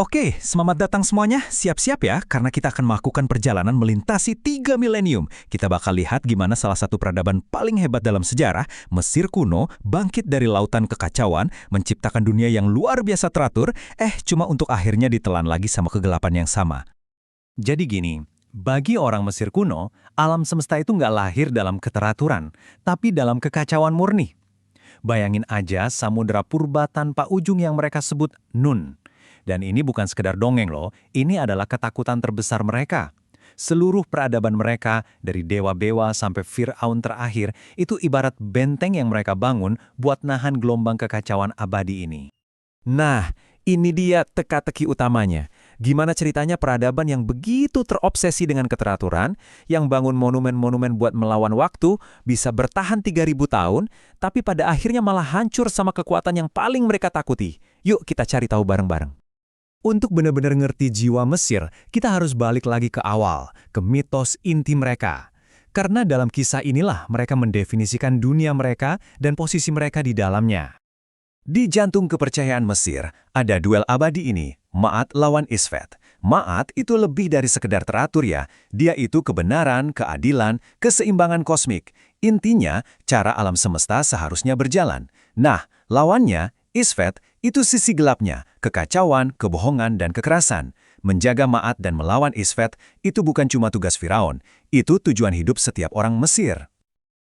Oke, selamat datang semuanya. Siap-siap ya, karena kita akan melakukan perjalanan melintasi 3 milenium. Kita bakal lihat gimana salah satu peradaban paling hebat dalam sejarah, Mesir kuno, bangkit dari lautan kekacauan, menciptakan dunia yang luar biasa teratur, cuma untuk akhirnya ditelan lagi sama kegelapan yang sama. Jadi gini, bagi orang Mesir kuno, alam semesta itu nggak lahir dalam keteraturan, tapi dalam kekacauan murni. Bayangin aja samudera purba tanpa ujung yang mereka sebut Nun. Dan ini bukan sekedar dongeng loh, ini adalah ketakutan terbesar mereka. Seluruh peradaban mereka, dari dewa-dewa sampai Fir'aun terakhir, itu ibarat benteng yang mereka bangun buat nahan gelombang kekacauan abadi ini. Nah, ini dia teka-teki utamanya. Gimana ceritanya peradaban yang begitu terobsesi dengan keteraturan, yang bangun monumen-monumen buat melawan waktu, bisa bertahan 3.000 tahun, tapi pada akhirnya malah hancur sama kekuatan yang paling mereka takuti. Yuk kita cari tahu bareng-bareng. Untuk benar-benar ngerti jiwa Mesir, kita harus balik lagi ke awal, ke mitos inti mereka. Karena dalam kisah inilah mereka mendefinisikan dunia mereka dan posisi mereka di dalamnya. Di jantung kepercayaan Mesir, ada duel abadi ini, Ma'at lawan Isfet. Ma'at itu lebih dari sekedar teratur ya, dia itu kebenaran, keadilan, keseimbangan kosmik. Intinya, cara alam semesta seharusnya berjalan. Nah, lawannya, Isfet, itu sisi gelapnya, kekacauan, kebohongan, dan kekerasan. Menjaga Ma'at dan melawan Isfet itu bukan cuma tugas Firaun, itu tujuan hidup setiap orang Mesir.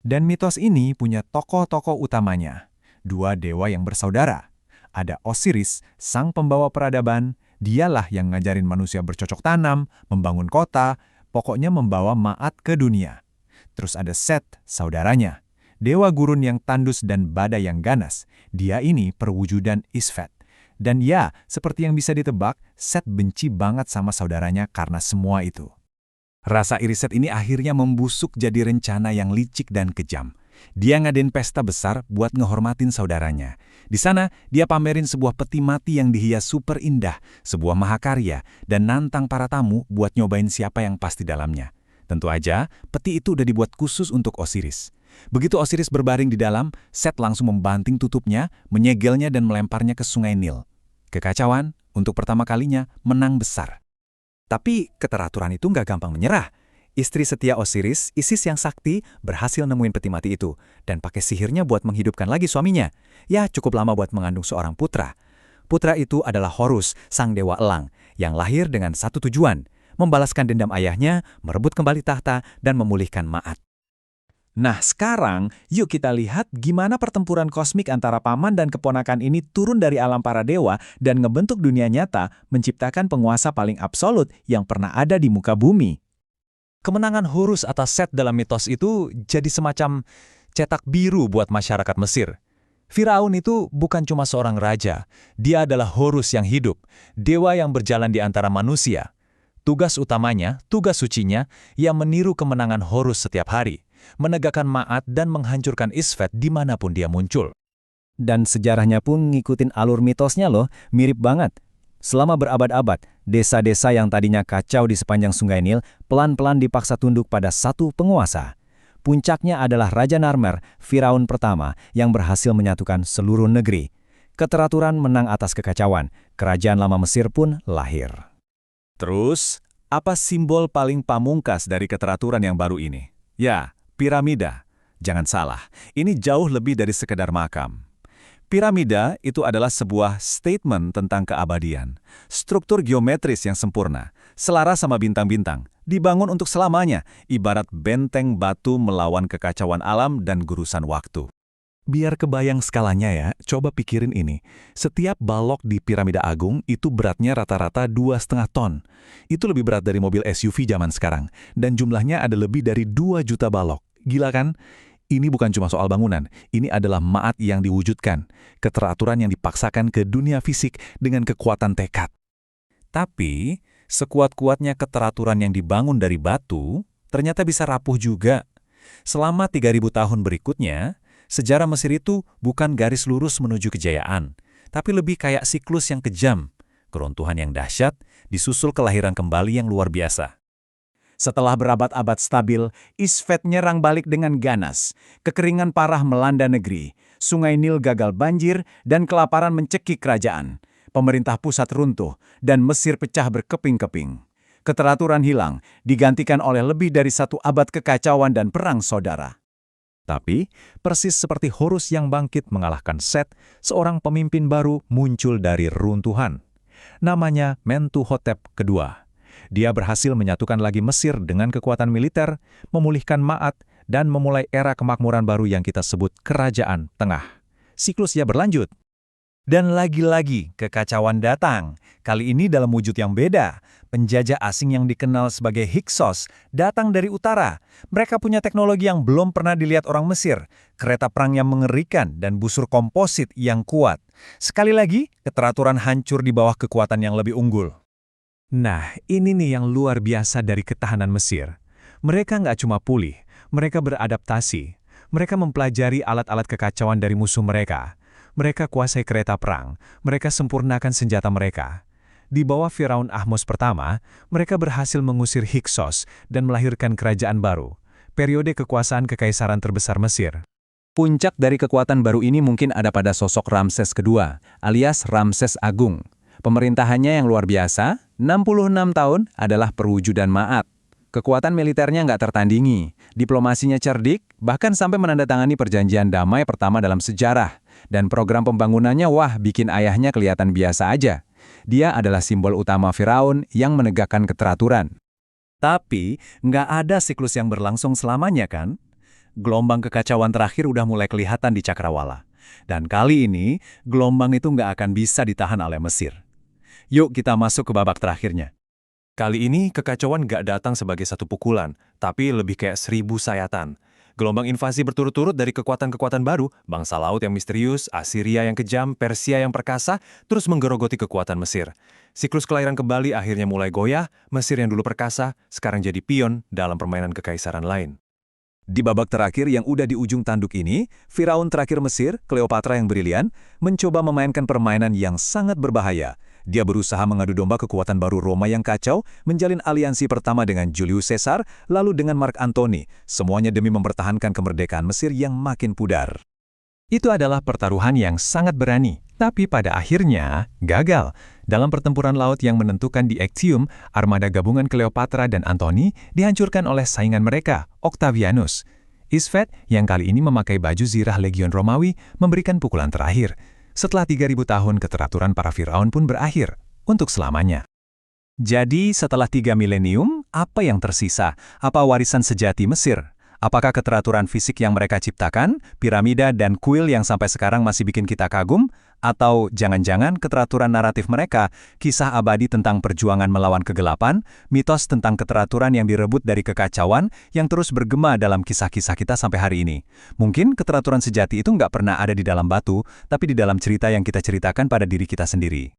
Dan mitos ini punya tokoh-tokoh utamanya. Dua dewa yang bersaudara. Ada Osiris, sang pembawa peradaban, dialah yang ngajarin manusia bercocok tanam, membangun kota, pokoknya membawa Ma'at ke dunia. Terus ada Set, saudaranya. Dewa gurun yang tandus dan badai yang ganas, dia ini perwujudan Isfet. Dan ya, seperti yang bisa ditebak, Set benci banget sama saudaranya karena semua itu. Rasa iri Set ini akhirnya membusuk jadi rencana yang licik dan kejam. Dia ngadain pesta besar buat ngehormatin saudaranya. Di sana, dia pamerin sebuah peti mati yang dihias super indah, sebuah mahakarya, dan nantang para tamu buat nyobain siapa yang pas di dalamnya. Tentu aja, peti itu udah dibuat khusus untuk Osiris. Begitu Osiris berbaring di dalam, Set langsung membanting tutupnya, menyegelnya dan melemparnya ke sungai Nil. Kekacauan, untuk pertama kalinya, menang besar. Tapi keteraturan itu nggak gampang menyerah. Istri setia Osiris, Isis yang sakti, berhasil nemuin peti mati itu, dan pakai sihirnya buat menghidupkan lagi suaminya. Ya, cukup lama buat mengandung seorang putra. Putra itu adalah Horus, sang dewa elang, yang lahir dengan satu tujuan, membalaskan dendam ayahnya, merebut kembali tahta, dan memulihkan Ma'at. Nah sekarang, yuk kita lihat gimana pertempuran kosmik antara paman dan keponakan ini turun dari alam para dewa dan ngebentuk dunia nyata, menciptakan penguasa paling absolut yang pernah ada di muka bumi. Kemenangan Horus atas Set dalam mitos itu jadi semacam cetak biru buat masyarakat Mesir. Firaun itu bukan cuma seorang raja, dia adalah Horus yang hidup, dewa yang berjalan di antara manusia. Tugas utamanya, tugas sucinya, yang meniru kemenangan Horus setiap hari, menegakkan Ma'at dan menghancurkan Isfet dimanapun dia muncul. Dan sejarahnya pun ngikutin alur mitosnya loh, mirip banget. Selama berabad-abad, desa-desa yang tadinya kacau di sepanjang sungai Nil, pelan-pelan dipaksa tunduk pada satu penguasa. Puncaknya adalah Raja Narmer, Firaun pertama, yang berhasil menyatukan seluruh negeri. Keteraturan menang atas kekacauan, kerajaan lama Mesir pun lahir. Terus, apa simbol paling pamungkas dari keteraturan yang baru ini? Ya, piramida. Jangan salah, ini jauh lebih dari sekedar makam. Piramida itu adalah sebuah statement tentang keabadian. Struktur geometris yang sempurna, selaras sama bintang-bintang, dibangun untuk selamanya, ibarat benteng batu melawan kekacauan alam dan gurusan waktu. Biar kebayang skalanya ya, coba pikirin ini. Setiap balok di piramida agung itu beratnya rata-rata 2,5 ton. Itu lebih berat dari mobil SUV zaman sekarang. Dan jumlahnya ada lebih dari 2 juta balok. Gila kan? Ini bukan cuma soal bangunan. Ini adalah Ma'at yang diwujudkan. Keteraturan yang dipaksakan ke dunia fisik dengan kekuatan tekad. Tapi, sekuat-kuatnya keteraturan yang dibangun dari batu, ternyata bisa rapuh juga. Selama 3.000 tahun berikutnya, sejarah Mesir itu bukan garis lurus menuju kejayaan, tapi lebih kayak siklus yang kejam, keruntuhan yang dahsyat, disusul kelahiran kembali yang luar biasa. Setelah berabad-abad stabil, Isfet nyerang balik dengan ganas. Kekeringan parah melanda negeri, sungai Nil gagal banjir, dan kelaparan mencekik kerajaan. pemerintah pusat runtuh, dan Mesir pecah berkeping-keping. Keteraturan hilang, digantikan oleh lebih dari 1 abad kekacauan dan perang saudara. Tapi, persis seperti Horus yang bangkit mengalahkan Set, seorang pemimpin baru muncul dari runtuhan. Namanya Mentuhotep II. Dia berhasil menyatukan lagi Mesir dengan kekuatan militer, memulihkan Ma'at, dan memulai era kemakmuran baru yang kita sebut Kerajaan Tengah. Siklusnya berlanjut. Dan lagi-lagi kekacauan datang, kali ini dalam wujud yang beda. Penjajah asing yang dikenal sebagai Hyksos datang dari utara. Mereka punya teknologi yang belum pernah dilihat orang Mesir, kereta perang yang mengerikan, dan busur komposit yang kuat. Sekali lagi, keteraturan hancur di bawah kekuatan yang lebih unggul. Nah, ini nih yang luar biasa dari ketahanan Mesir. Mereka nggak cuma pulih, mereka beradaptasi. Mereka mempelajari alat-alat kekacauan dari musuh mereka. Mereka kuasai kereta perang, mereka sempurnakan senjata mereka. Di bawah Firaun Ahmos pertama, mereka berhasil mengusir Hyksos dan melahirkan kerajaan baru, periode kekuasaan kekaisaran terbesar Mesir. Puncak dari kekuatan baru ini mungkin ada pada sosok Ramses II, alias Ramses Agung. Pemerintahannya yang luar biasa, 66 tahun adalah perwujudan Ma'at. Kekuatan militernya nggak tertandingi, diplomasinya cerdik, bahkan sampai menandatangani perjanjian damai pertama dalam sejarah. Dan program pembangunannya bikin ayahnya kelihatan biasa aja. Dia adalah simbol utama Firaun yang menegakkan keteraturan. Tapi, nggak ada siklus yang berlangsung selamanya kan? Gelombang kekacauan terakhir udah mulai kelihatan di Cakrawala. Dan kali ini, gelombang itu nggak akan bisa ditahan oleh Mesir. Yuk kita masuk ke babak terakhirnya. Kali ini kekacauan nggak datang sebagai satu pukulan, tapi lebih kayak 1000 sayatan. Gelombang invasi berturut-turut dari kekuatan-kekuatan baru, bangsa laut yang misterius, Assyria yang kejam, Persia yang perkasa, terus menggerogoti kekuatan Mesir. Siklus kelahiran kembali akhirnya mulai goyah, Mesir yang dulu perkasa, sekarang jadi pion dalam permainan kekaisaran lain. Di babak terakhir yang udah di ujung tanduk ini, Firaun terakhir Mesir, Cleopatra yang brilian, mencoba memainkan permainan yang sangat berbahaya. Dia berusaha mengadu domba kekuatan baru Roma yang kacau, menjalin aliansi pertama dengan Julius Caesar, lalu dengan Mark Antony, semuanya demi mempertahankan kemerdekaan Mesir yang makin pudar. Itu adalah pertaruhan yang sangat berani, tapi pada akhirnya gagal. Dalam pertempuran laut yang menentukan di Actium, armada gabungan Cleopatra dan Antony dihancurkan oleh saingan mereka, Octavianus. Isfet, yang kali ini memakai baju zirah Legion Romawi, memberikan pukulan terakhir. Setelah 3000 tahun, keteraturan para Firaun pun berakhir, untuk selamanya. Jadi, setelah 3 milenium, apa yang tersisa? Apa warisan sejati Mesir? Apakah keteraturan fisik yang mereka ciptakan, piramida dan kuil yang sampai sekarang masih bikin kita kagum? Atau jangan-jangan keteraturan naratif mereka, kisah abadi tentang perjuangan melawan kegelapan, mitos tentang keteraturan yang direbut dari kekacauan yang terus bergema dalam kisah-kisah kita sampai hari ini. Mungkin keteraturan sejati itu nggak pernah ada di dalam batu, tapi di dalam cerita yang kita ceritakan pada diri kita sendiri.